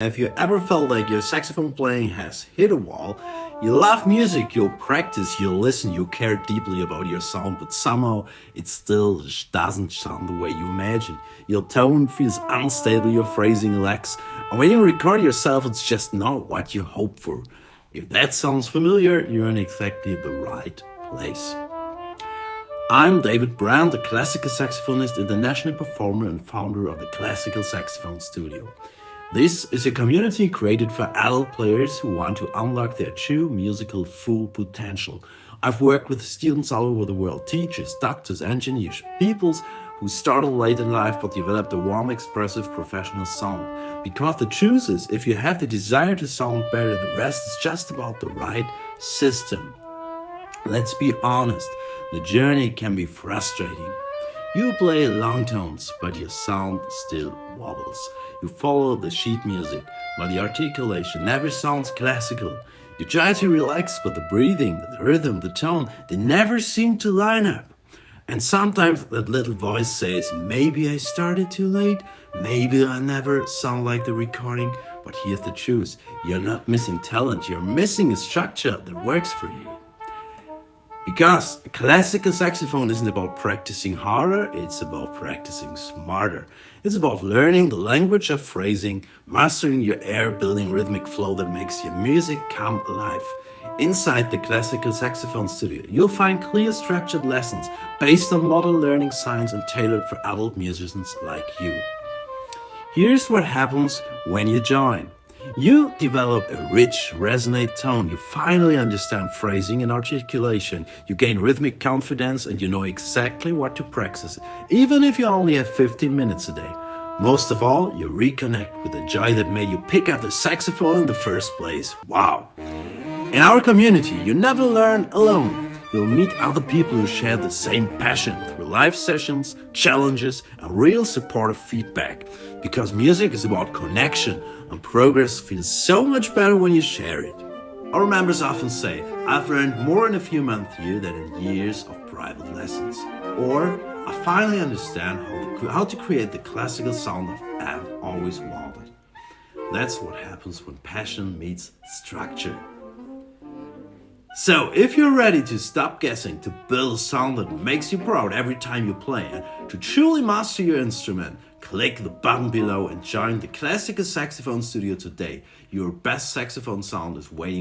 Have you ever felt like your saxophone playing has hit a wall? You love music, you'll practice, you'll listen, you care deeply about your sound, but somehow it still doesn't sound the way you imagine. Your tone feels unstable, your phrasing lacks, and when you record yourself, it's just not what you hope for. If that sounds familiar, you're in exactly the right place. I'm David Brand, a classical saxophonist, international performer, and founder of the Classical Saxophone Studio. This is a community created for adult players who want to unlock their true musical full potential. I've worked with students all over the world, teachers, doctors, engineers, peoples who started late in life but developed a warm, expressive, professional sound. Because the truth is, if you have the desire to sound better, the rest is just about the right system. Let's be honest, the journey can be frustrating. You play long tones, but your sound still wobbles. You follow the sheet music, but the articulation never sounds classical. You try to relax, but the breathing, the rhythm, the tone, they never seem to line up. And sometimes that little voice says, maybe I started too late, maybe I never sound like the recording, but here's the truth. You're not missing talent, you're missing a structure that works for you. Because classical saxophone isn't about practicing harder, it's about practicing smarter. It's about learning the language of phrasing, mastering your air, building rhythmic flow that makes your music come alive. Inside the Classical Saxophone Studio, you'll find clear structured lessons based on modern learning science and tailored for adult musicians like you. Here's what happens when you join. You develop a rich, resonant tone. You finally understand phrasing and articulation. You gain rhythmic confidence and you know exactly what to practice, even if you only have 15 minutes a day. Most of all, you reconnect with the joy that made you pick up the saxophone in the first place. Wow! In our community, you never learn alone. You'll meet other people who share the same passion through live sessions, challenges, and real supportive feedback. Because music is about connection, and progress feels so much better when you share it. Our members often say, I've learned more in a few months here than in years of private lessons. Or, I finally understand how to create the classical sound I've always wanted. That's what happens when passion meets structure. So, if you're ready to stop guessing, to build a sound that makes you proud every time you play, and to truly master your instrument, click the button below and join the Classical Saxophone Studio today. Your best saxophone sound is waiting.